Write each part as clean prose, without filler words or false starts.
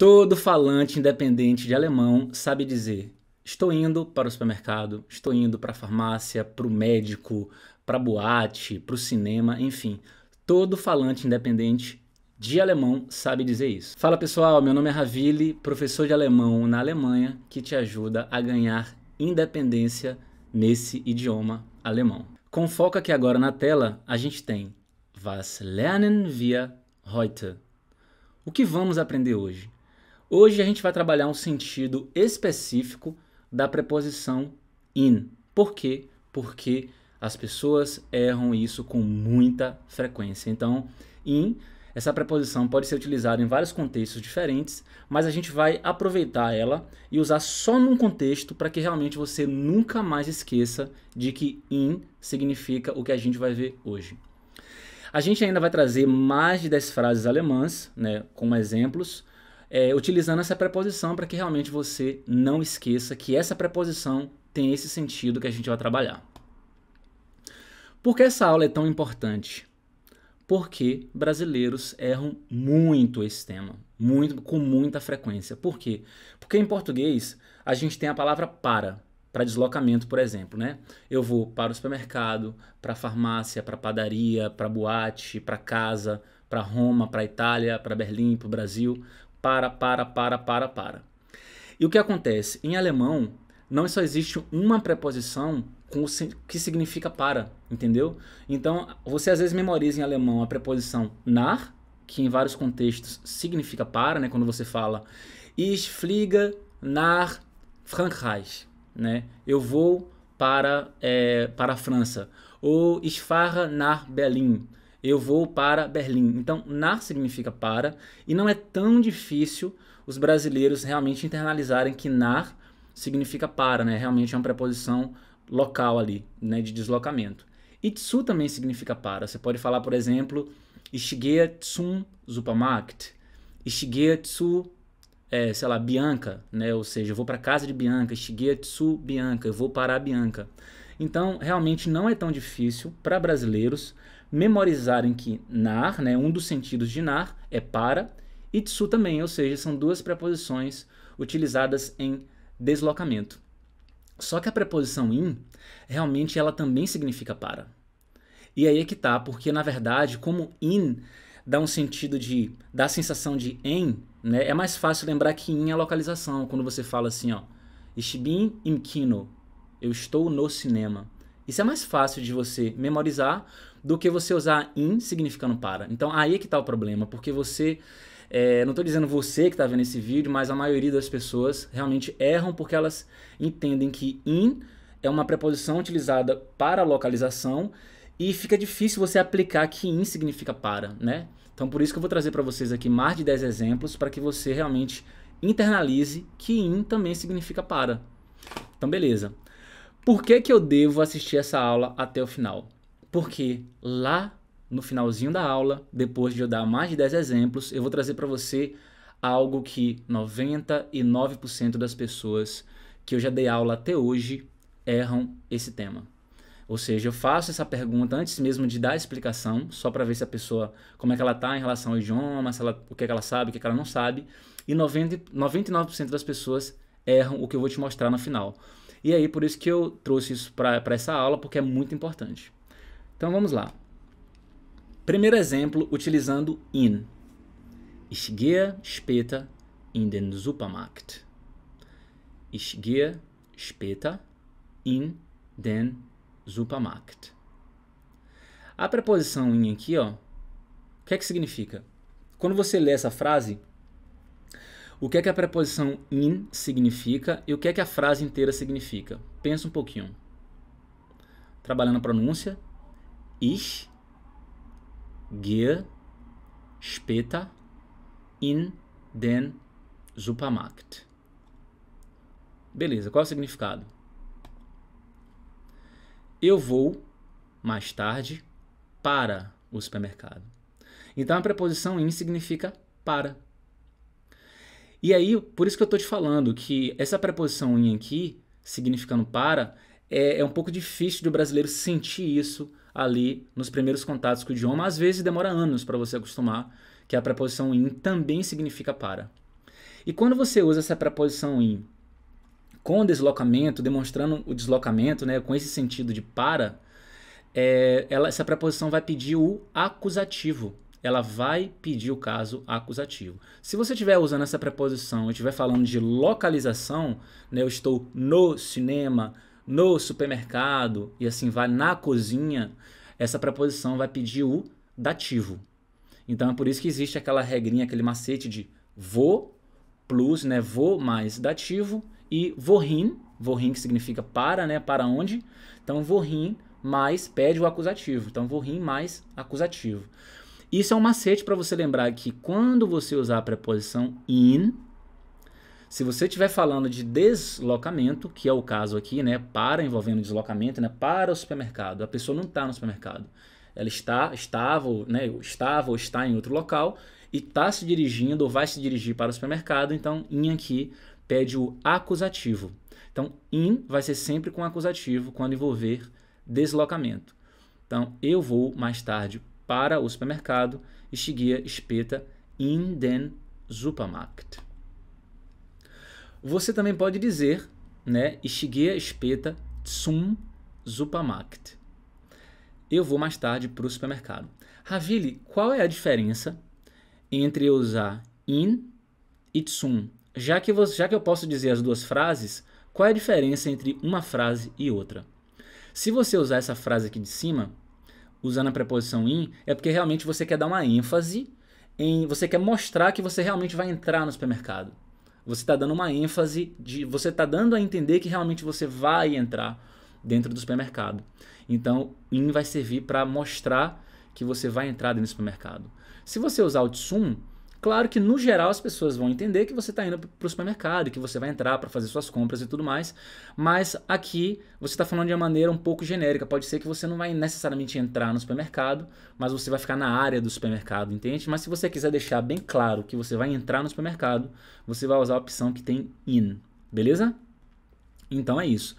Todo falante independente de alemão sabe dizer: estou indo para o supermercado, estou indo para a farmácia, para o médico, para a boate, para o cinema, enfim. Todo falante independente de alemão sabe dizer isso. Fala pessoal, meu nome é Ravili, professor de alemão na Alemanha, que te ajuda a ganhar independência nesse idioma alemão. Com foco aqui agora na tela, a gente tem Was lernen wir heute? O que vamos aprender hoje? Hoje a gente vai trabalhar um sentido específico da preposição in. Por quê? Porque as pessoas erram isso com muita frequência. Então, in, essa preposição pode ser utilizada em vários contextos diferentes, mas a gente vai aproveitar ela e usar só num contexto para que realmente você nunca mais esqueça de que in significa o que a gente vai ver hoje. A gente ainda vai trazer mais de 10 frases alemãs, né, como exemplos, utilizando essa preposição para que realmente você não esqueça que essa preposição tem esse sentido que a gente vai trabalhar. Por que essa aula é tão importante? Porque brasileiros erram muito esse tema, com muita frequência. Por quê? Porque em português a gente tem a palavra para deslocamento, por exemplo, né? Eu vou para o supermercado, para a farmácia, para a padaria, para a boate, para casa, para Roma, para a Itália, para Berlim, para o Brasil. Para. E o que acontece? Em alemão, não só existe uma preposição que significa para, entendeu? Então, você às vezes memoriza em alemão a preposição nach, que em vários contextos significa para, né? Quando você fala Ich fliege nach Frankreich, né? Eu vou para a França. Ou Ich fahre nach Berlin. Eu vou para Berlim. Então, nach significa para, e não é tão difícil os brasileiros realmente internalizarem que nach significa para, né? Realmente é uma preposição local ali, né? De deslocamento. E zu também significa para. Você pode falar, por exemplo, Ich gehe zum Supermarkt. Ich gehe zu, sei lá, Bianca, né? Ou seja, eu vou para casa de Bianca. Ich gehe zu Bianca. Eu vou para a Bianca. Então, realmente não é tão difícil para brasileiros memorizarem que nach, né, um dos sentidos de nach é para, e zu também, ou seja, são duas preposições utilizadas em deslocamento. Só que a preposição in, realmente ela também significa para. E aí é que tá, porque na verdade, como in dá um sentido dá a sensação de em, né, é mais fácil lembrar que in é a localização, quando você fala assim, ó, Ich bin im Kino, eu estou no cinema. Isso é mais fácil de você memorizar do que você usar in significando para. Então aí é que está o problema, porque você, não estou dizendo você que está vendo esse vídeo, mas a maioria das pessoas realmente erram porque elas entendem que in é uma preposição utilizada para localização e fica difícil você aplicar que in significa para, né? Então por isso que eu vou trazer para vocês aqui mais de 10 exemplos para que você realmente internalize que in também significa para. Então beleza. Por que eu devo assistir essa aula até o final? Porque lá no finalzinho da aula, depois de eu dar mais de 10 exemplos, eu vou trazer para você algo que 99% das pessoas que eu já dei aula até hoje erram esse tema. Ou seja, eu faço essa pergunta antes mesmo de dar a explicação, só para ver se a pessoa, como é que ela está em relação ao idioma, o que é que ela sabe, o que é que ela não sabe, e 99% das pessoas erram o que eu vou te mostrar no final. E aí, por isso que eu trouxe isso para essa aula, porque é muito importante. Então, vamos lá. Primeiro exemplo, utilizando in. Ich gehe später in den Supermarkt. Ich gehe später in den Supermarkt. A preposição in aqui, ó, o que é que significa? Quando você lê essa frase, o que é que a preposição in significa e o que é que a frase inteira significa? Pensa um pouquinho. Trabalhando a pronúncia. Ich gehe später in den Supermarkt. Beleza, qual é o significado? Eu vou mais tarde para o supermercado. Então a preposição in significa para. E aí, por isso que eu estou te falando que essa preposição in aqui, significando para, é um pouco difícil do brasileiro sentir isso ali nos primeiros contatos com o idioma. Às vezes demora anos para você acostumar que a preposição in também significa para. E quando você usa essa preposição in com deslocamento, demonstrando o deslocamento, né, com esse sentido de para, essa preposição vai pedir o acusativo. Ela vai pedir o caso acusativo. Se você estiver usando essa preposição e estiver falando de localização, né, eu estou no cinema, no supermercado e assim vai, na cozinha, essa preposição vai pedir o dativo. Então é por isso que existe aquela regrinha, aquele macete de vou plus, né, vou mais dativo, e wohin que significa para, né, para onde. Então wohin mais pede o acusativo. Então wohin mais acusativo. Isso é um macete para você lembrar que quando você usar a preposição in, se você estiver falando de deslocamento, que é o caso aqui, né, para envolvendo deslocamento, né, para o supermercado, a pessoa não está no supermercado, ela estava ou está em outro local e está se dirigindo ou vai se dirigir para o supermercado, então in aqui pede o acusativo. Então in vai ser sempre com acusativo quando envolver deslocamento. Então eu vou mais tarde para o supermercado, ich gehe später in den Supermarkt. Você também pode dizer, né, ich gehe später zum Supermarkt. Eu vou mais tarde para o supermercado. Ravili, qual é a diferença entre eu usar in e zum? Já que eu posso dizer as duas frases, qual é a diferença entre uma frase e outra? Se você usar essa frase aqui de cima, usando a preposição in, é porque realmente você quer dar uma ênfase, você quer mostrar que você realmente vai entrar no supermercado. Você está dando uma ênfase, você está dando a entender que realmente você vai entrar dentro do supermercado. Então, in vai servir para mostrar que você vai entrar dentro do supermercado. Se você usar o zum, claro que no geral as pessoas vão entender que você está indo para o supermercado, que você vai entrar para fazer suas compras e tudo mais, mas aqui você está falando de uma maneira um pouco genérica. Pode ser que você não vai necessariamente entrar no supermercado, mas você vai ficar na área do supermercado, entende? Mas se você quiser deixar bem claro que você vai entrar no supermercado, você vai usar a opção que tem in, beleza? Então é isso.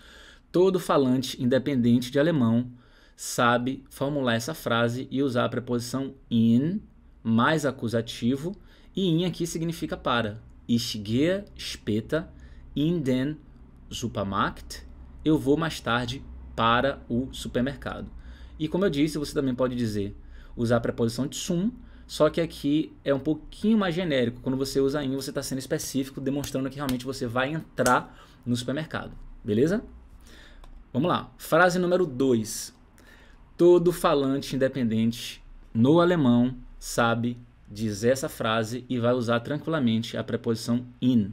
Todo falante independente de alemão sabe formular essa frase e usar a preposição in mais acusativo, e in aqui significa para. Ich gehe später in den Supermarkt. Eu vou mais tarde para o supermercado. E como eu disse, você também pode dizer, usar a preposição zum, só que aqui é um pouquinho mais genérico. Quando você usa in, você está sendo específico, demonstrando que realmente você vai entrar no supermercado. Beleza? Vamos lá. Frase número 2. Todo falante independente no alemão sabe dizer essa frase e vai usar tranquilamente a preposição in.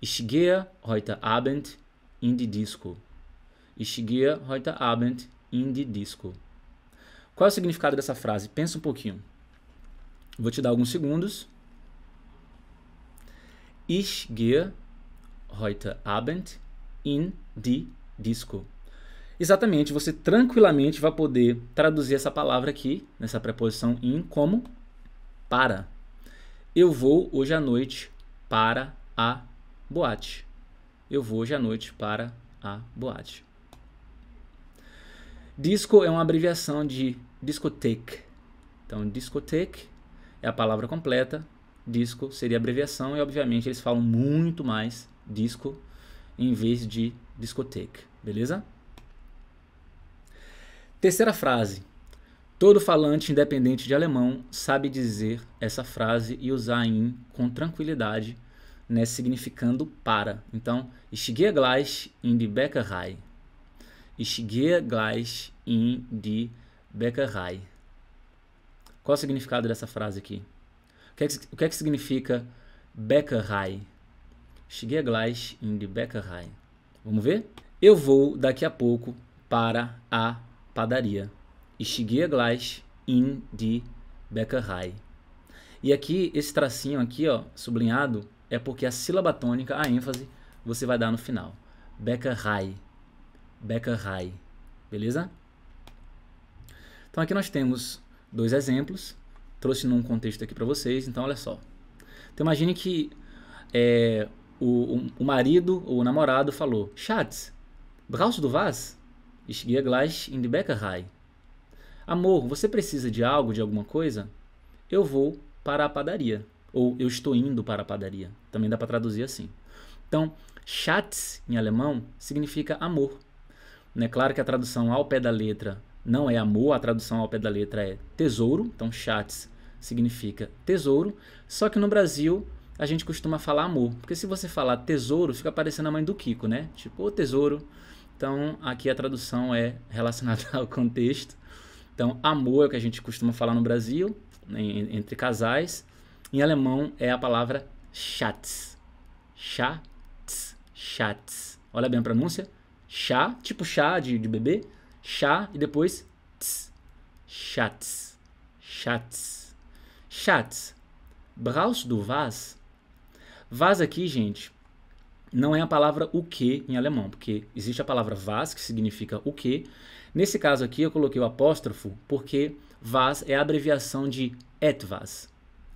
Ich gehe heute Abend in die Disco. Ich gehe heute Abend in die Disco. Qual é o significado dessa frase? Pensa um pouquinho. Vou te dar alguns segundos. Ich gehe heute Abend in die Disco. Exatamente, você tranquilamente vai poder traduzir essa palavra aqui, nessa preposição in, como para. Eu vou hoje à noite para a boate. Eu vou hoje à noite para a boate. Disco é uma abreviação de discotheque. Então, discotheque é a palavra completa, disco seria a abreviação e, obviamente, eles falam muito mais disco em vez de discotheque, beleza? Terceira frase. Todo falante independente de alemão sabe dizer essa frase e usar in com tranquilidade, né, significando para. Então, ich gehe gleich in die Bäckerei. Ich gehe gleich in die Bäckerei. Qual o significado dessa frase aqui? O que é que significa Bäckerei? Ich gehe gleich in die Bäckerei. Vamos ver? Eu vou daqui a pouco para a padaria. Ich gehe gleich in die Bäckerei. E aqui, esse tracinho aqui, ó, sublinhado, é porque a sílaba tônica, a ênfase, você vai dar no final. Bäckerei. Bäckerei. Beleza? Então aqui nós temos dois exemplos. Trouxe num contexto aqui para vocês. Então olha só. Então imagine que o marido ou o namorado falou: Schatz, brauchst du was? Ich gehe gleich in die Bäckerei. Amor, você precisa de algo, de alguma coisa? Eu vou para a padaria. ou eu estou indo para a padaria. Também dá para traduzir assim. Então, Schatz, em alemão, significa amor. Né? Claro que a tradução ao pé da letra não é amor, a tradução ao pé da letra é tesouro. Então, Schatz significa tesouro. Só que no Brasil, a gente costuma falar amor. Porque se você falar tesouro, fica parecendo a mãe do Kiko, né? Tipo, ô tesouro. Então, aqui a tradução é relacionada ao contexto. Então, amor é o que a gente costuma falar no Brasil, entre casais. Em alemão é a palavra Schatz. Schatz. Schatz. Olha bem a pronúncia. Chá, tipo chá de bebê. Chá e depois tz. Schatz. Schatz. Schatz. Brauchst du was? Was aqui, gente, não é a palavra o que em alemão, porque existe a palavra was, que significa o que. Nesse caso aqui eu coloquei o apóstrofo porque was é a abreviação de etwas.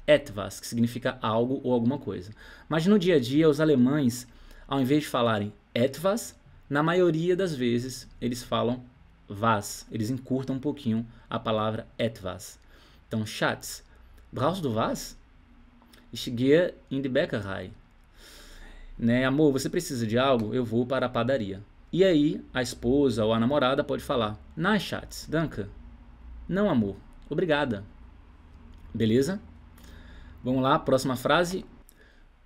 Etwas, que significa algo ou alguma coisa. Mas no dia a dia os alemães, ao invés de falarem etwas, na maioria das vezes eles falam was. Eles encurtam um pouquinho a palavra etwas. Então, Schatz, brauchst du was? Ich gehe in die Bäckerei. Né, amor, você precisa de algo? Eu vou para a padaria. E aí, a esposa ou a namorada pode falar: Nein, Schatz, danke. Não, amor, obrigada. Beleza? Vamos lá, próxima frase.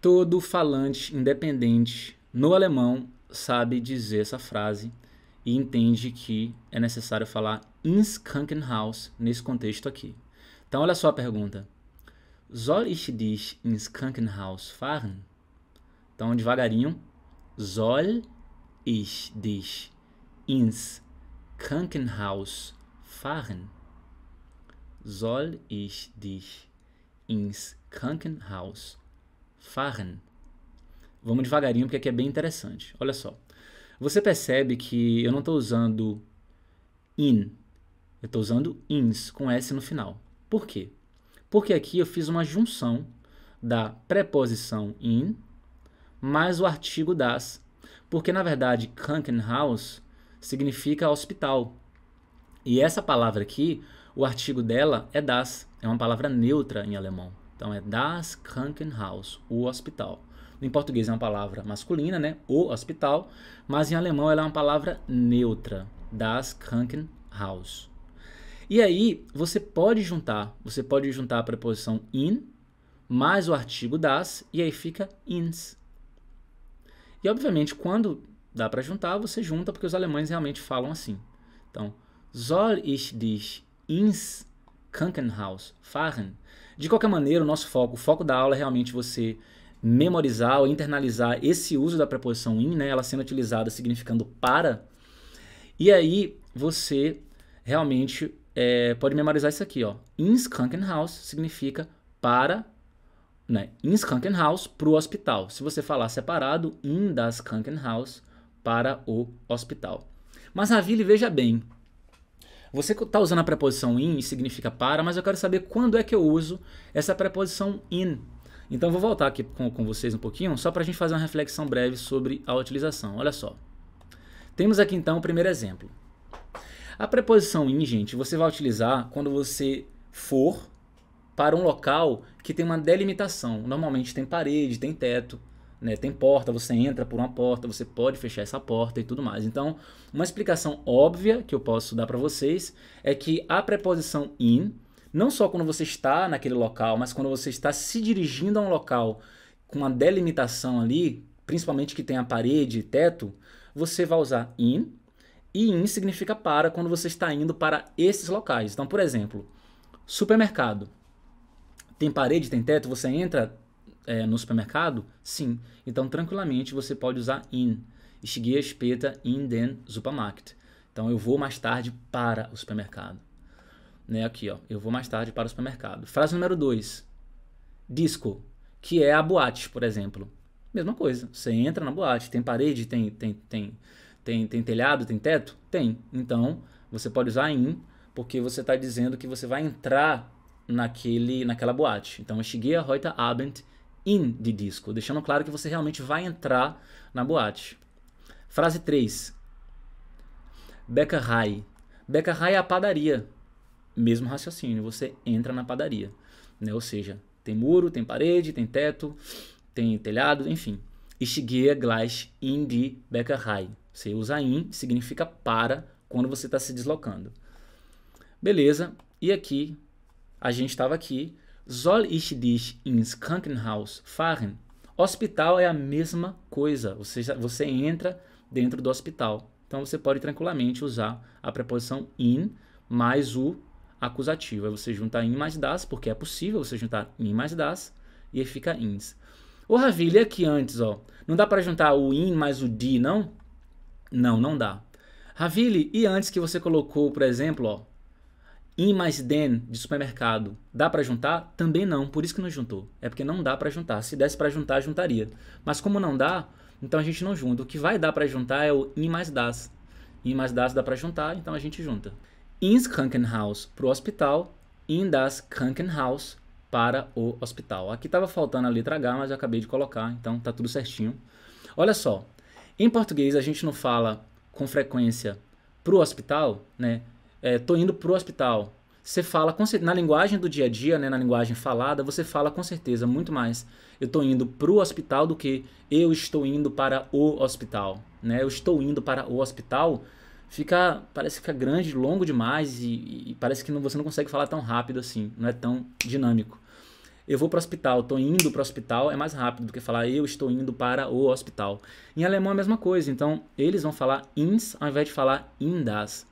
Todo falante independente no alemão sabe dizer essa frase e entende que é necessário falar ins Krankenhaus nesse contexto aqui. Então, olha só a pergunta. Soll ich dich ins Krankenhaus fahren? Então, devagarinho. Soll ich dich ins Krankenhaus fahren? Soll ich dich ins Krankenhaus fahren? Vamos devagarinho porque aqui é bem interessante. Olha só. Você percebe que eu não estou usando in. Eu estou usando ins com S no final. Por quê? Porque aqui eu fiz uma junção da preposição in mais o artigo das. Porque, na verdade, Krankenhaus significa hospital. E essa palavra aqui, o artigo dela é das. É uma palavra neutra em alemão. Então, é das Krankenhaus, o hospital. Em português é uma palavra masculina, né? O hospital. Mas em alemão ela é uma palavra neutra. Das Krankenhaus. E aí, você pode juntar a preposição in mais o artigo das, e aí fica ins. E, obviamente, quando dá para juntar, você junta, porque os alemães realmente falam assim. Então, soll ich dich ins Krankenhaus fahren? De qualquer maneira, o foco da aula é realmente você memorizar ou internalizar esse uso da preposição in, né? Ela sendo utilizada significando para. E aí, você realmente pode memorizar isso aqui, ó. Ins Krankenhaus significa para, né? Ins Krankenhaus, para o hospital. Se você falar separado, in das Krankenhaus, para o hospital. Mas, Ravile, veja bem. Você está usando a preposição in e significa para, mas eu quero saber quando é que eu uso essa preposição in. Então, eu vou voltar aqui com vocês um pouquinho, só para a gente fazer uma reflexão breve sobre a utilização. Olha só. Temos aqui, então, o primeiro exemplo. A preposição in, gente, você vai utilizar quando você for para um local que tem uma delimitação. Normalmente tem parede, tem teto, né? Tem porta, você entra por uma porta, você pode fechar essa porta e tudo mais. Então, uma explicação óbvia que eu posso dar para vocês é que a preposição in, não só quando você está naquele local, mas quando você está se dirigindo a um local com uma delimitação ali, principalmente que tem a parede e teto, você vai usar in. E in significa para quando você está indo para esses locais. Então, por exemplo, supermercado. Tem parede, tem teto, você entra no supermercado? Sim. Então, tranquilamente, você pode usar in. Ich gehe später in den Supermarkt. Então, eu vou mais tarde para o supermercado. Né? Aqui, ó, eu vou mais tarde para o supermercado. Frase número 2. Disco, que é a boate, por exemplo. Mesma coisa. Você entra na boate, tem parede, tem telhado, tem teto? Tem. Então, você pode usar in, porque você está dizendo que você vai entrar naquela boate. Então, ich gehe heute Abend in die Disco. Deixando claro que você realmente vai entrar na boate. Frase 3. Bäckerei. Bäckerei é a padaria. Mesmo raciocínio, você entra na padaria. Né? Ou seja, Tem muro, tem parede, tem teto, tem telhado, enfim. Ich gehe gleich in die Bäckerei. Você usa in, significa para quando você está se deslocando. Beleza, e aqui, a gente estava aqui. Soll ich dich ins Krankenhaus fahren? Hospital é a mesma coisa, você entra dentro do hospital. Então você pode tranquilamente usar a preposição in mais o acusativo. Aí você junta in mais das, porque é possível você juntar in mais das, e aí fica ins. Ô Ravile, aqui antes, ó, não dá para juntar o in mais o die, não? Não, não dá. Ravile, e antes que você colocou, por exemplo, ó, in mais den de supermercado, dá para juntar? Também não, por isso que não juntou. É porque não dá para juntar. Se desse para juntar, juntaria. Mas como não dá, então a gente não junta. O que vai dar para juntar é o in mais das. In mais das dá para juntar, então a gente junta. Ins Krankenhaus para o hospital, in das Krankenhaus para o hospital. Aqui estava faltando a letra H, mas eu acabei de colocar, então tá tudo certinho. Olha só, em português a gente não fala com frequência para o hospital, né? Tô indo pro hospital. Você fala, na linguagem do dia a dia, né, na linguagem falada, você fala com certeza muito mais eu tô indo pro hospital do que eu estou indo para o hospital, né? Eu estou indo para o hospital, parece que fica grande, longo demais e parece que você não consegue falar tão rápido assim, não é tão dinâmico. Eu vou pro hospital, tô indo pro hospital é mais rápido do que falar eu estou indo para o hospital. Em alemão é a mesma coisa, então eles vão falar ins ao invés de falar in das.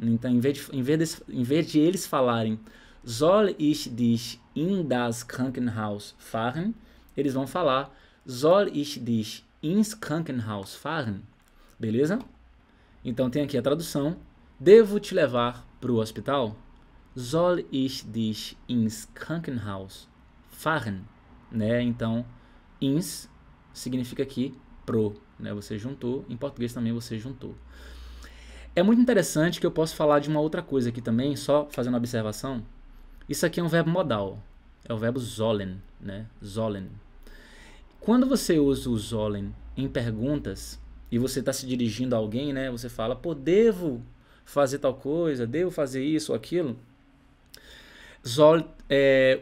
Então, em vez de eles falarem soll ich dich in das Krankenhaus fahren, eles vão falar soll ich dich ins Krankenhaus fahren. Beleza? Então tem aqui a tradução. Devo te levar para o hospital? Soll ich dich ins Krankenhaus fahren? Né? Então, ins significa aqui pro. Né? Você juntou. Em português também você juntou. É muito interessante que eu posso falar de uma outra coisa aqui também, só fazendo uma observação. Isso aqui é um verbo modal, é o verbo sollen, né? Sollen. Quando você usa o sollen em perguntas e você está se dirigindo a alguém, né? Você fala, pô, devo fazer tal coisa, devo fazer isso ou aquilo.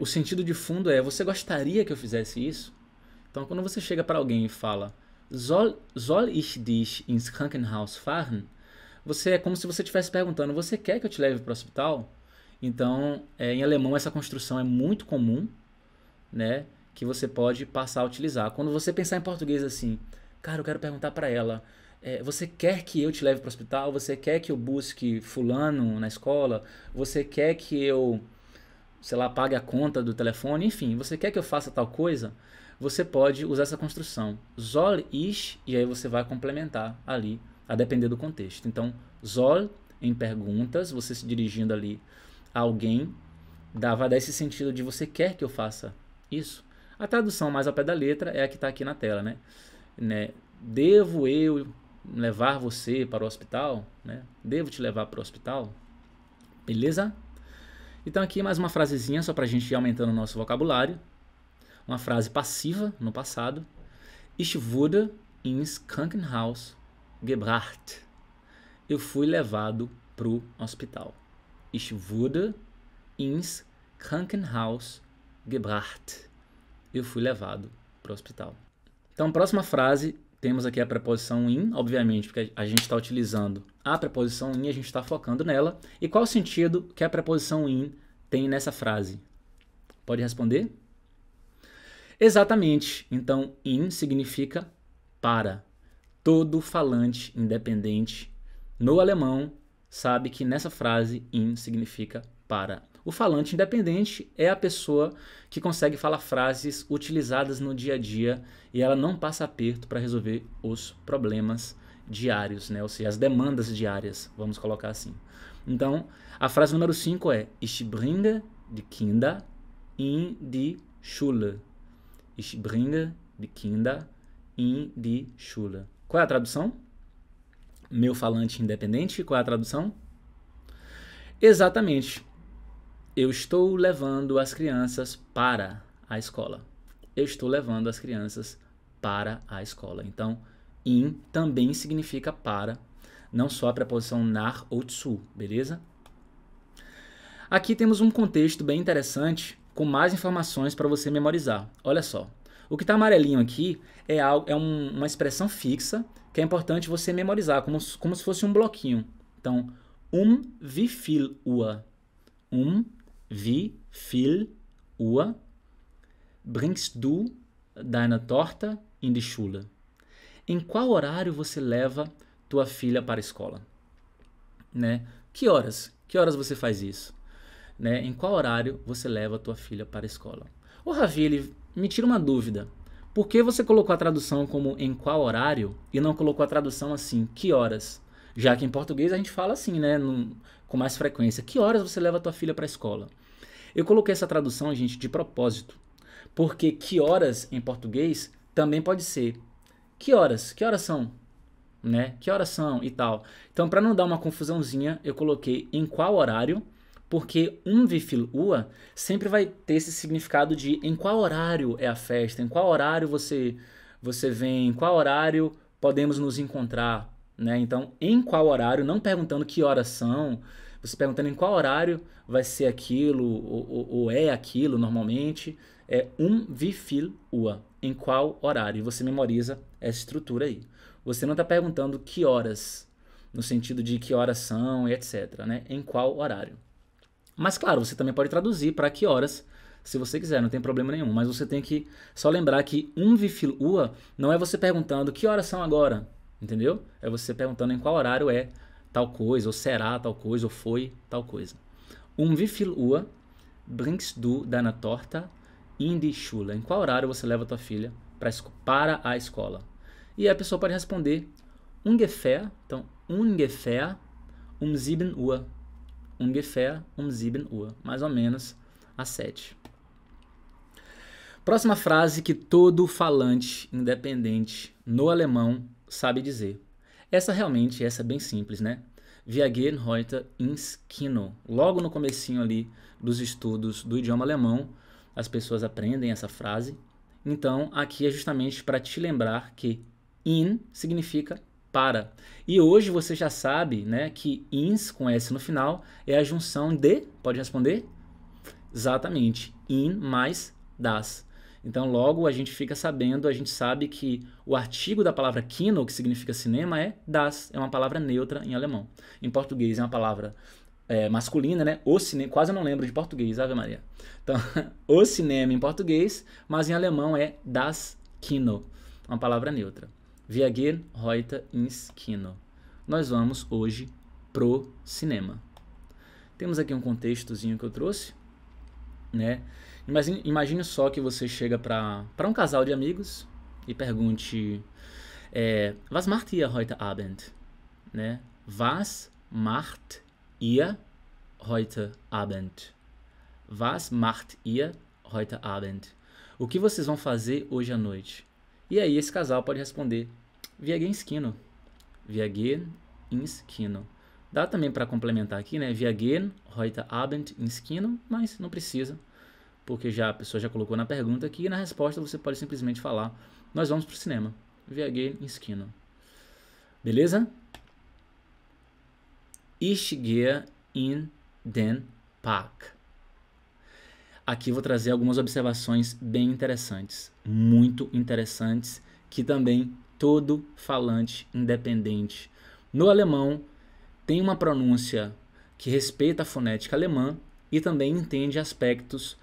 O sentido de fundo é, você gostaria que eu fizesse isso? Então, quando você chega para alguém e fala, soll ich dich ins Krankenhaus fahren? É como se você estivesse perguntando, você quer que eu te leve para o hospital? Então, em alemão essa construção é muito comum, né, que você pode passar a utilizar. Quando você pensar em português assim, cara, eu quero perguntar para ela, você quer que eu te leve para o hospital? Você quer que eu busque fulano na escola? Você quer que eu, sei lá, pague a conta do telefone? Enfim, você quer que eu faça tal coisa? Você pode usar essa construção, soll ich, e aí você vai complementar ali, a depender do contexto. Então, soll, em perguntas, você se dirigindo ali a alguém, vai dar esse sentido de você quer que eu faça isso. A tradução mais ao pé da letra é a que está aqui na tela, né? Devo eu levar você para o hospital? Né? Devo te levar para o hospital? Beleza? Então aqui mais uma frasezinha, só para a gente ir aumentando o nosso vocabulário. Uma frase passiva, no passado. Ich wurde ins Krankenhaus gebracht. Eu fui levado pro hospital. Ich wurde ins Krankenhaus gebracht. Eu fui levado pro hospital. Então, próxima frase, temos aqui a preposição in, obviamente, porque a gente está utilizando a preposição in, a gente está focando nela. E qual o sentido que a preposição in tem nessa frase? Pode responder? Exatamente. Então, in significa para. Todo falante independente no alemão sabe que nessa frase in significa para. O falante independente é a pessoa que consegue falar frases utilizadas no dia a dia e ela não passa aperto para resolver os problemas diários, né? Ou seja, as demandas diárias, vamos colocar assim. Então, a frase número 5 é Ich bringe die Kinder in die Schule. Ich bringe die Kinder in die Schule. Qual é a tradução? Meu falante independente, qual é a tradução? Exatamente. Eu estou levando as crianças para a escola. Eu estou levando as crianças para a escola. Então, in também significa para, não só a preposição nach ou zu, beleza? Aqui temos um contexto bem interessante com mais informações para você memorizar. Olha só. O que está amarelinho aqui é uma expressão fixa que é importante você memorizar, como se fosse um bloquinho. Então, wie viel Uhr? Wie viel Uhr bringst du deine Tochter in die Schule? Em qual horário você leva tua filha para a escola? Né? Que horas? Que horas você faz isso? Né? Em qual horário você leva tua filha para a escola? O Ravi, ele me tira uma dúvida. Por que você colocou a tradução como em qual horário e não colocou a tradução assim, que horas? Já que em português a gente fala assim, né? Com mais frequência. Que horas você leva tua filha para a escola? Eu coloquei essa tradução, gente, de propósito. Porque que horas em português também pode ser que horas? Que horas são? Né? Que horas são e tal. Então, para não dar uma confusãozinha, eu coloquei em qual horário, porque wie viel Uhr sempre vai ter esse significado de em qual horário é a festa, em qual horário você vem, em qual horário podemos nos encontrar, né? Então, em qual horário, não perguntando que horas são, você perguntando em qual horário vai ser aquilo ou é aquilo normalmente, é wie viel Uhr, em qual horário, e você memoriza essa estrutura aí. Você não está perguntando que horas, no sentido de que horas são e etc, né? Em qual horário. Mas claro, você também pode traduzir para que horas, se você quiser, não tem problema nenhum. Mas você tem que só lembrar que wie viel Uhr não é você perguntando que horas são agora, entendeu? É você perguntando em qual horário é tal coisa, ou será tal coisa, ou foi tal coisa. Wie viel Uhr bringst du deine Tochter in die Schule? Em qual horário você leva tua filha para a escola? E a pessoa pode responder ungefähr, então ungefähr 7 Uhr. Ungefähr 7 Uhr, mais ou menos às 7. Próxima frase que todo falante independente no alemão sabe dizer. Essa é bem simples, né? Wir gehen heute ins Kino. Logo no comecinho ali dos estudos do idioma alemão, as pessoas aprendem essa frase. Então, aqui é justamente para te lembrar que in significa para. E hoje você já sabe, né, que ins com S no final é a junção de, pode responder? Exatamente, in mais das. Então logo a gente fica sabendo, a gente sabe que o artigo da palavra Kino, que significa cinema, é das, é uma palavra neutra em alemão. Em português é uma palavra masculina, né? O cinema, quase eu não lembro de português, Ave Maria. Então, o cinema em português, mas em alemão é das Kino, uma palavra neutra. Wir gehen heute ins Kino. Nós vamos hoje pro cinema. Temos aqui um contextozinho que eu trouxe, né? Imagine só que você chega para um casal de amigos e pergunte was macht ihr heute Abend? Né? Was macht ihr heute Abend? Was macht ihr heute Abend? O que vocês vão fazer hoje à noite? E aí esse casal pode responder Wir gehen ins Kino. Wir gehen ins Kino. Dá também para complementar aqui, né? Wir gehen heute Abend ins Kino, mas não precisa, porque a pessoa já colocou na pergunta aqui e na resposta você pode simplesmente falar nós vamos para o cinema. Wir gehen ins Kino. Beleza? Ich gehe in den Park. Aqui vou trazer algumas observações bem interessantes, muito interessantes, que também todo falante independente no alemão tem uma pronúncia que respeita a fonética alemã e também entende aspectos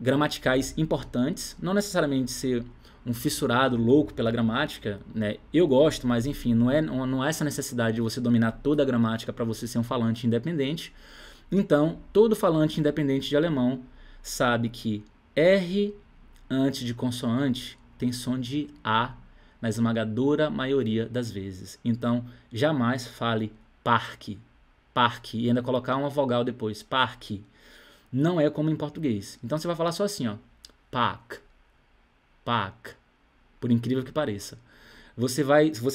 gramaticais importantes, não necessariamente ser um fissurado louco pela gramática, né? Eu gosto, mas enfim, não há essa necessidade de você dominar toda a gramática para você ser um falante independente. Então, todo falante independente de alemão sabe que R antes de consoante tem som de A na esmagadora maioria das vezes. Então, jamais fale parque, parque, e ainda colocar uma vogal depois, parque. Não é como em português. Então, você vai falar só assim, ó, park, park, por incrível que pareça. Você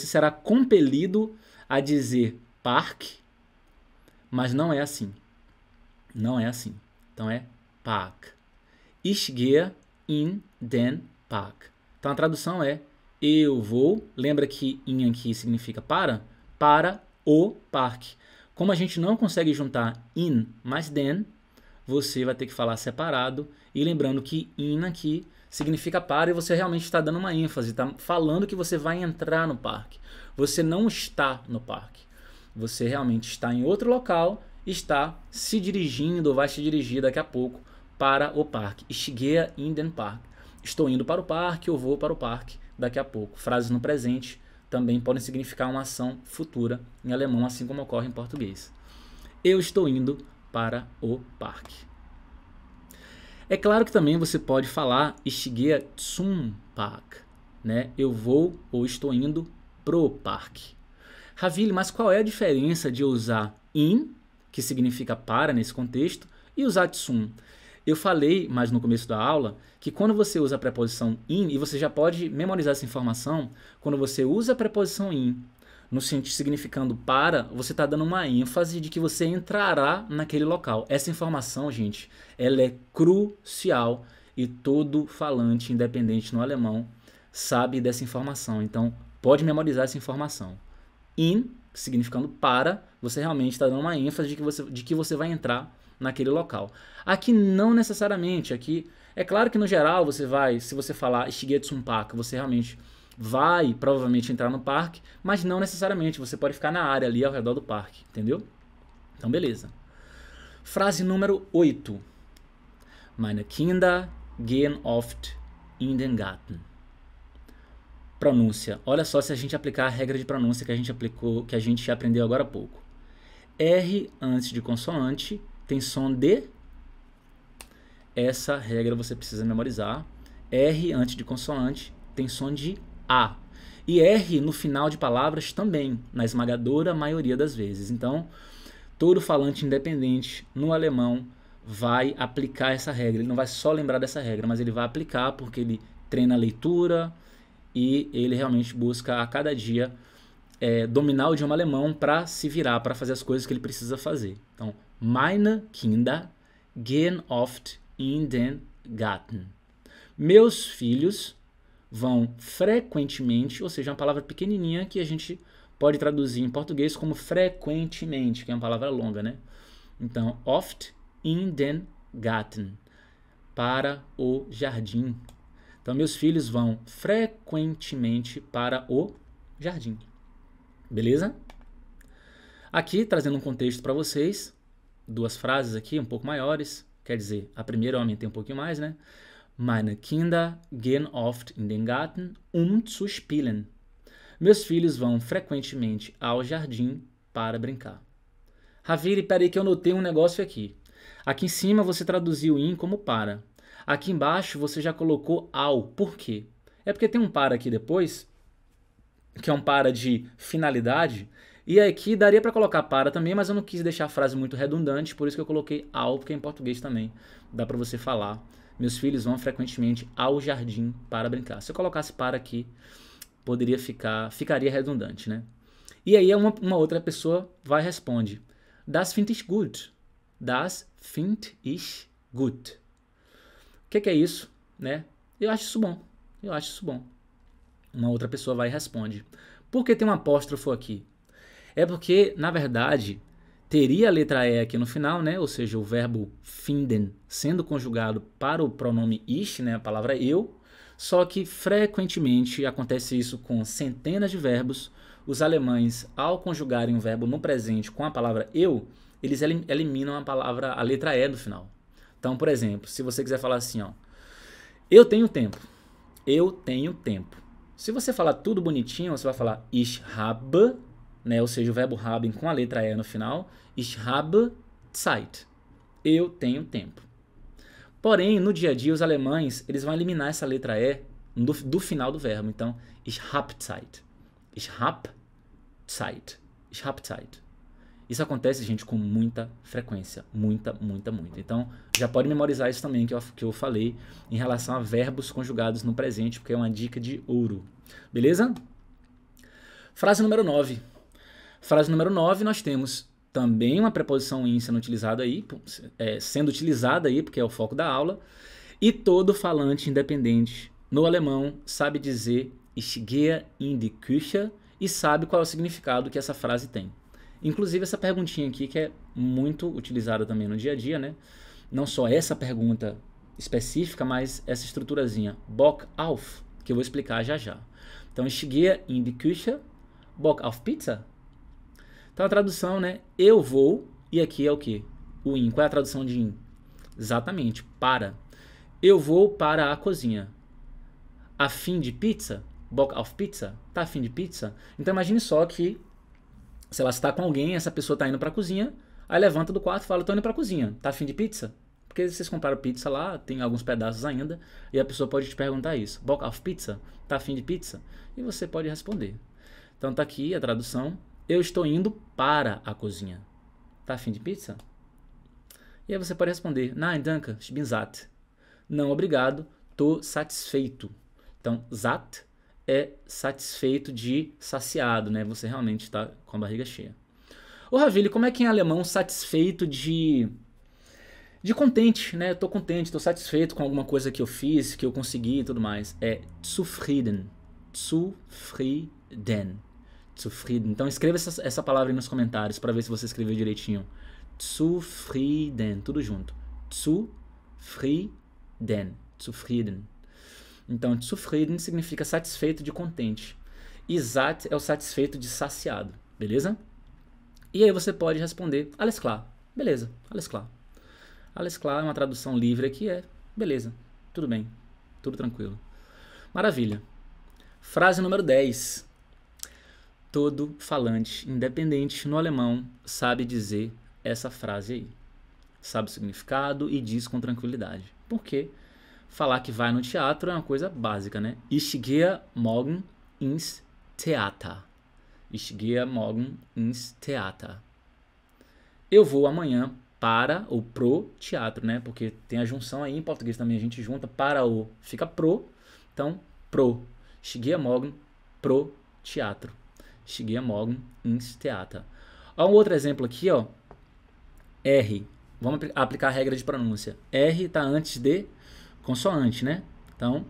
será compelido a dizer parque, mas não é assim. Não é assim. Então, é Park. Ich gehe in den Park. Então a tradução é eu vou, lembra que in aqui significa para o parque. Como a gente não consegue juntar in mais den, você vai ter que falar separado E lembrando que in aqui significa para e você realmente está dando uma ênfase, está falando que você vai entrar no parque. Você não está no parque. Você realmente está em outro local, está se dirigindo ou vai se dirigir daqui a pouco para o parque. Ich gehe in den Park. Estou indo para o parque, eu vou para o parque daqui a pouco. Frases no presente também podem significar uma ação futura em alemão, assim como ocorre em português. Eu estou indo para o parque. É claro que também você pode falar Ich gehe zum Park, né? Eu vou ou estou indo pro parque. Ravili, mas qual é a diferença de usar in, que significa para nesse contexto, e usar zum? Eu falei, mas no começo da aula, que quando você usa a preposição in, e você já pode memorizar essa informação, quando você usa a preposição in, no sentido significando para, você está dando uma ênfase de que você entrará naquele local. Essa informação, gente, ela é crucial e todo falante independente no alemão sabe dessa informação. Então, pode memorizar essa informação. In, significando para, você realmente está dando uma ênfase de que você vai entrar naquele local. Aqui não necessariamente, aqui é claro que no geral você vai, se você falar Ich gehe zum Park, você realmente vai provavelmente entrar no parque, mas não necessariamente, você pode ficar na área ali ao redor do parque, entendeu? Então beleza. Frase número 8. Meine Kinder gehen oft in den Garten. Pronúncia. Olha só se a gente aplicar a regra de pronúncia que a gente aprendeu agora há pouco. R antes de consoante tem som de. Essa regra você precisa memorizar. R antes de consoante tem som de A. E R no final de palavras também, na esmagadora maioria das vezes. Então, todo falante independente no alemão vai aplicar essa regra. Ele não vai só lembrar dessa regra, mas ele vai aplicar porque ele treina a leitura e ele realmente busca a cada dia dominar o idioma alemão para se virar, para fazer as coisas que ele precisa fazer. Então, meine Kinder gehen oft in den Garten. Meus filhos vão frequentemente, ou seja, uma palavra pequenininha que a gente pode traduzir em português como frequentemente, que é uma palavra longa, né? Então, oft in den Garten, para o jardim. Então, meus filhos vão frequentemente para o jardim. Beleza? Aqui, trazendo um contexto para vocês, duas frases aqui um pouco maiores, quer dizer, a primeira eu aumentei um pouquinho mais, né? Meine Kinder gehen oft in den Garten, zu spielen. Meus filhos vão frequentemente ao jardim para brincar. Ravili, peraí que eu notei um negócio aqui. Aqui em cima você traduziu in como para. Aqui embaixo você já colocou ao. Por quê? É porque tem um para aqui depois, que é um para de finalidade, e aqui daria para colocar para também, mas eu não quis deixar a frase muito redundante, por isso que eu coloquei ao, porque é em português também. Dá para você falar. Meus filhos vão frequentemente ao jardim para brincar. Se eu colocasse para aqui, ficaria redundante, né? E aí uma outra pessoa vai e responde: Das finde ich gut. Das finde ich gut. O que é isso, né? Eu acho isso bom. Eu acho isso bom. Uma outra pessoa vai e responde: Por que tem um apóstrofo aqui? É porque, na verdade, teria a letra E aqui no final, né? Ou seja, o verbo finden sendo conjugado para o pronome ich, né? A palavra eu. Só que frequentemente acontece isso com centenas de verbos. Os alemães, ao conjugarem um verbo no presente com a palavra eu, eles eliminam a letra E do final. Então, por exemplo, se você quiser falar assim, ó, eu tenho tempo. Eu tenho tempo. Se você falar tudo bonitinho, você vai falar ich habe, né? Ou seja, o verbo haben com a letra E no final. Ich habe Zeit. Eu tenho tempo. Porém, no dia a dia, os alemães eles vão eliminar essa letra E do final do verbo. Então, ich habe Zeit. Ich habe Zeit. Ich habe Zeit. Isso acontece, gente, com muita frequência. Muita, muita, muita. Então, já pode memorizar isso também que eu falei em relação a verbos conjugados no presente, porque é uma dica de ouro. Beleza? Frase número 9. Frase número 9, nós temos também uma preposição in sendo utilizada aí, porque é o foco da aula. E todo falante independente no alemão sabe dizer Ich gehe in die Küche e sabe qual é o significado que essa frase tem. Inclusive essa perguntinha aqui que é muito utilizada também no dia a dia, né? Não só essa pergunta específica, mas essa estruturazinha. Bock auf, que eu vou explicar já já. Então, ich gehe in die Küche, Bock auf Pizza. Então, a tradução, né? Eu vou, e aqui é o quê? O in. Qual é a tradução de in? Exatamente, para. Eu vou para a cozinha. A fim de pizza? Bock auf Pizza? Tá a fim de pizza? Então, imagine só que, se ela está com alguém, essa pessoa está indo para a cozinha, aí levanta do quarto e fala, tô indo para a cozinha. Tá a fim de pizza? Porque vocês compraram pizza lá, tem alguns pedaços ainda, e a pessoa pode te perguntar isso. Bock auf Pizza? Tá a fim de pizza? E você pode responder. Então tá aqui a tradução. Eu estou indo para a cozinha. Tá a fim de pizza? E aí você pode responder. Nein, danke, ich bin satt. Não, obrigado, tô satisfeito. Então, satt é satisfeito de saciado, né? Você realmente está com a barriga cheia. Ô Ravili, como é que em alemão satisfeito de contente, né? Eu tô contente, tô satisfeito com alguma coisa que eu fiz, que eu consegui e tudo mais. É zufrieden. Zufrieden. Zufrieden. Então escreva essa palavra aí nos comentários para ver se você escreveu direitinho. Zufrieden. Tudo junto. Zufrieden. Zufrieden. Então, zufrieden significa satisfeito de contente. E satt é o satisfeito de saciado. Beleza? E aí você pode responder, alles klar. Beleza, alles klar. Alles klar é uma tradução livre aqui, beleza, tudo bem, tudo tranquilo. Maravilha. Frase número 10. Todo falante independente no alemão sabe dizer essa frase aí. Sabe o significado e diz com tranquilidade. Por quê? Falar que vai no teatro é uma coisa básica, né? Ich gehe morgen ins Theater. Ich gehe morgen ins Theater. Eu vou amanhã para ou pro teatro, né? Porque tem a junção aí, em português também a gente junta para o, fica pro, então pro. Ich gehe morgen pro teatro. Ich gehe morgen ins Theater. Olha um outro exemplo aqui, ó. R. Vamos aplicar a regra de pronúncia. R está antes de consoante, né? Então,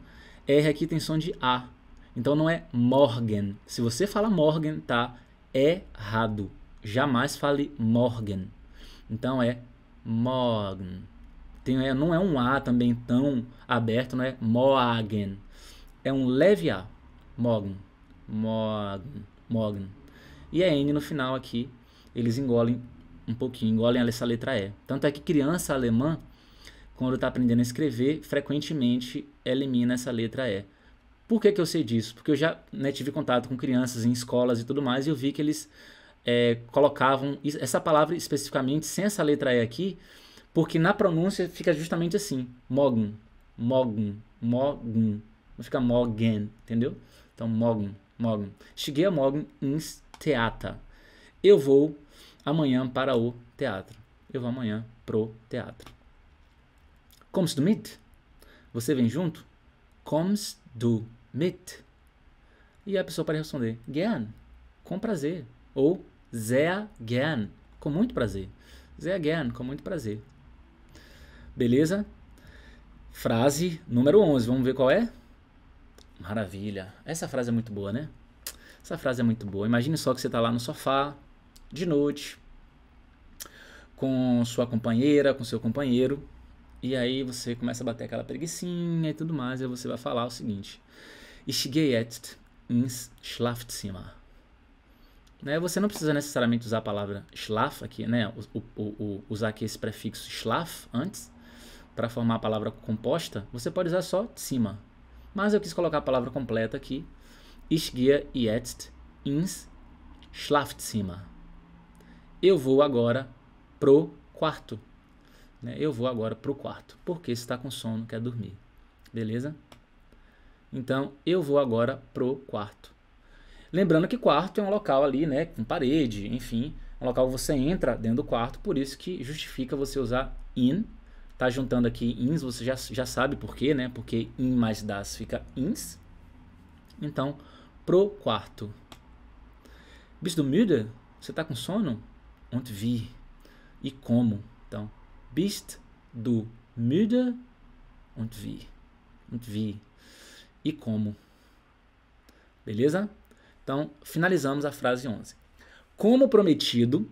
R aqui tem som de A. Então não é morgen. Se você fala morgen, tá errado. Jamais fale morgen. Então é morgen. Não é um A também tão aberto, não é morgen. É um leve A. Morgen. Morgen. Morgen. E a N no final aqui, eles engolem um pouquinho, engolem essa letra E. Tanto é que criança alemã, quando está aprendendo a escrever, frequentemente elimina essa letra E. Por que eu sei disso? Porque eu já tive contato com crianças em escolas e tudo mais, e eu vi que eles colocavam essa palavra especificamente sem essa letra E aqui, porque na pronúncia fica justamente assim, morgen, morgen, morgen, não fica morgen, entendeu? Então morgen, morgen. Ich gehe morgen ins Theater. Eu vou amanhã para o teatro. Eu vou amanhã pro teatro. Kommst du mit? Você vem junto? Kommst du mit? E a pessoa pode responder, gern, com prazer. Ou sehr gern, com muito prazer. Sehr gern, com muito prazer. Beleza? Frase número 11, vamos ver qual é? Maravilha. Essa frase é muito boa, né? Essa frase é muito boa. Imagine só que você está lá no sofá, de noite, com sua companheira, com seu companheiro, e aí você começa a bater aquela preguicinha e tudo mais, e você vai falar o seguinte, Ich gehe jetzt ins Schlafzimmer. Né? Você não precisa necessariamente usar a palavra schlaf aqui, né? Usar aqui esse prefixo schlaf antes, para formar a palavra composta, você pode usar só Zimmer. Mas eu quis colocar a palavra completa aqui, Ich gehe jetzt ins Schlafzimmer. Eu vou agora pro quarto. Né? Eu vou agora pro quarto. Porque você está com sono, quer dormir. Beleza? Então, eu vou agora pro quarto. Lembrando que quarto é um local ali, né? Com parede, enfim. Um local que você entra dentro do quarto. Por isso que justifica você usar in. Tá juntando aqui ins, você já sabe por quê, né? Porque in mais das fica ins. Então, pro quarto. Bist du müde? Você tá com sono? Und wie? E como? Então, bist du müde? Und wie? Und wie? E como? Beleza? Então, finalizamos a frase 11. Como prometido,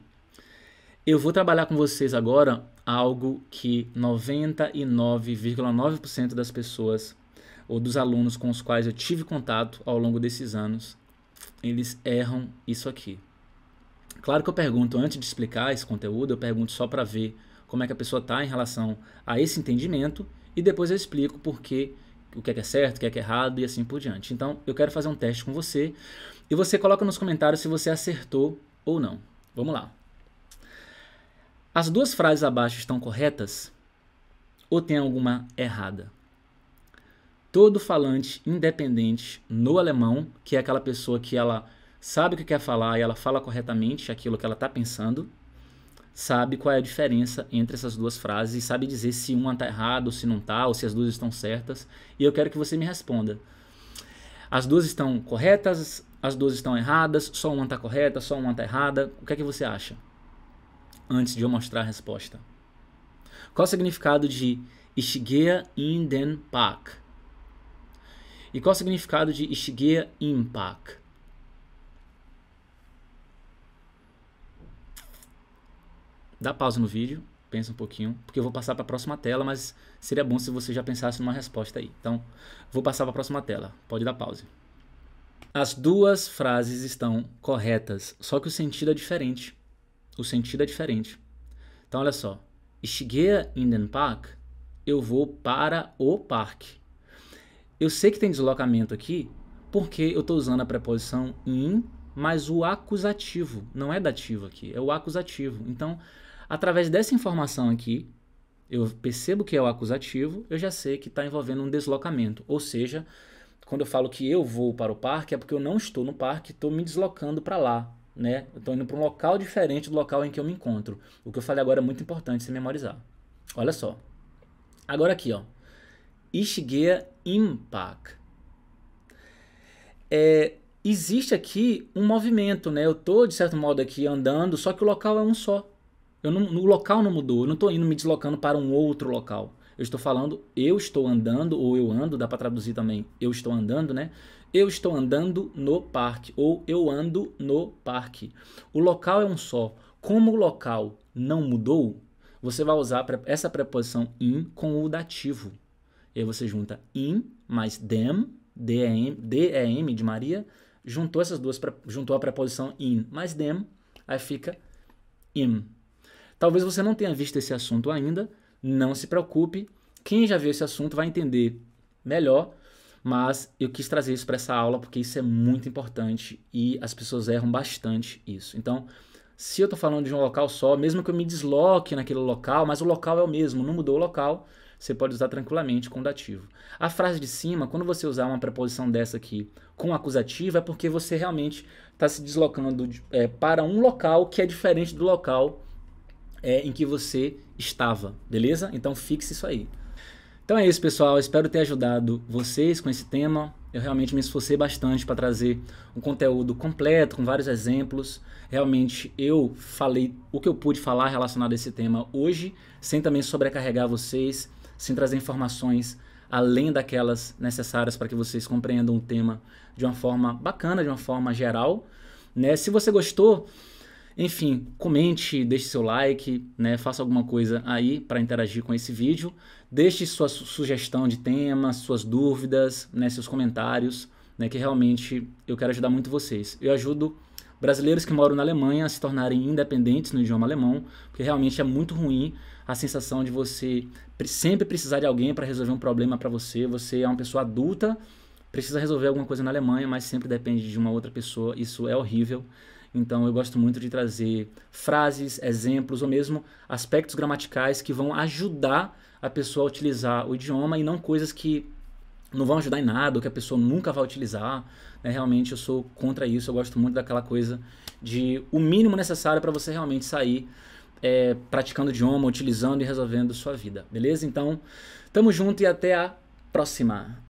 eu vou trabalhar com vocês agora algo que 99,9% das pessoas ou dos alunos com os quais eu tive contato ao longo desses anos, eles erram isso aqui. Claro que eu pergunto, antes de explicar esse conteúdo, eu pergunto só para ver como é que a pessoa está em relação a esse entendimento e depois eu explico por que, o que é certo, o que é errado e assim por diante. Então, eu quero fazer um teste com você e você coloca nos comentários se você acertou ou não. Vamos lá. As duas frases abaixo estão corretas ou tem alguma errada? Todo falante independente no alemão, que é aquela pessoa que ela sabe o que quer falar e ela fala corretamente aquilo que ela está pensando, sabe qual é a diferença entre essas duas frases e sabe dizer se uma está errada ou se não está, ou se as duas estão certas. E eu quero que você me responda. As duas estão corretas, as duas estão erradas, só uma está correta, só uma está errada. O que é que você acha? Antes de eu mostrar a resposta. Qual o significado de Ich gehe in den Park? E qual o significado de Ich gehe im Park? Dá pausa no vídeo, pensa um pouquinho, porque eu vou passar para a próxima tela, mas seria bom se você já pensasse numa resposta aí. Então, vou passar para a próxima tela. Pode dar pause. As duas frases estão corretas, só que o sentido é diferente. O sentido é diferente. Então, olha só. Ich gehe in den Park. Eu vou para o parque. Eu sei que tem deslocamento aqui, porque eu estou usando a preposição in, mas o acusativo. Não é dativo aqui, é o acusativo. Então, através dessa informação aqui, eu percebo que é o acusativo, eu já sei que está envolvendo um deslocamento. Ou seja, quando eu falo que eu vou para o parque, é porque eu não estou no parque, estou me deslocando para lá. Né? Eu estou indo para um local diferente do local em que eu me encontro. O que eu falei agora é muito importante você memorizar. Olha só. Agora aqui, ó. Ich gehe im Park. Existe aqui um movimento, né? Eu estou, de certo modo, aqui andando, só que o local é um só. O local não mudou. Eu não estou indo me deslocando para um outro local. Eu estou falando, eu estou andando, ou eu ando, dá para traduzir também, eu estou andando, né? Eu estou andando no parque, ou eu ando no parque. O local é um só. Como o local não mudou, você vai usar essa preposição in com o dativo. E aí você junta in mais dem, D-E-M de Maria, juntou essas duas, juntou a preposição in mais dem, aí fica im. Talvez você não tenha visto esse assunto ainda, não se preocupe. Quem já viu esse assunto vai entender melhor, mas eu quis trazer isso para essa aula porque isso é muito importante e as pessoas erram bastante isso. Então, se eu estou falando de um local só, mesmo que eu me desloque naquele local, mas o local é o mesmo, não mudou o local, você pode usar tranquilamente com o dativo. A frase de cima, quando você usar uma preposição dessa aqui com acusativo, é porque você realmente está se deslocando para um local que é diferente do local em que você estava, beleza? Então fixe isso aí. Então é isso, pessoal. Espero ter ajudado vocês com esse tema. Eu realmente me esforcei bastante para trazer um conteúdo completo, com vários exemplos. Realmente eu falei o que eu pude falar relacionado a esse tema hoje, sem também sobrecarregar vocês, sem trazer informações além daquelas necessárias para que vocês compreendam o tema de uma forma bacana, de uma forma geral, né? Se você gostou, enfim, comente, deixe seu like, né? Faça alguma coisa aí para interagir com esse vídeo. Deixe sua sugestão de tema, suas dúvidas, né? Seus comentários, né? Que realmente eu quero ajudar muito vocês. Eu ajudo brasileiros que moram na Alemanha a se tornarem independentes no idioma alemão, porque realmente é muito ruim a sensação de você sempre precisar de alguém para resolver um problema para você. Você é uma pessoa adulta, precisa resolver alguma coisa na Alemanha, mas sempre depende de uma outra pessoa. Isso é horrível. Então eu gosto muito de trazer frases, exemplos ou mesmo aspectos gramaticais que vão ajudar a pessoa a utilizar o idioma e não coisas que não vão ajudar em nada ou que a pessoa nunca vai utilizar, né? Realmente eu sou contra isso, eu gosto muito daquela coisa de o mínimo necessário para você realmente sair praticando o idioma, utilizando e resolvendo sua vida, beleza? Então, tamo junto e até a próxima!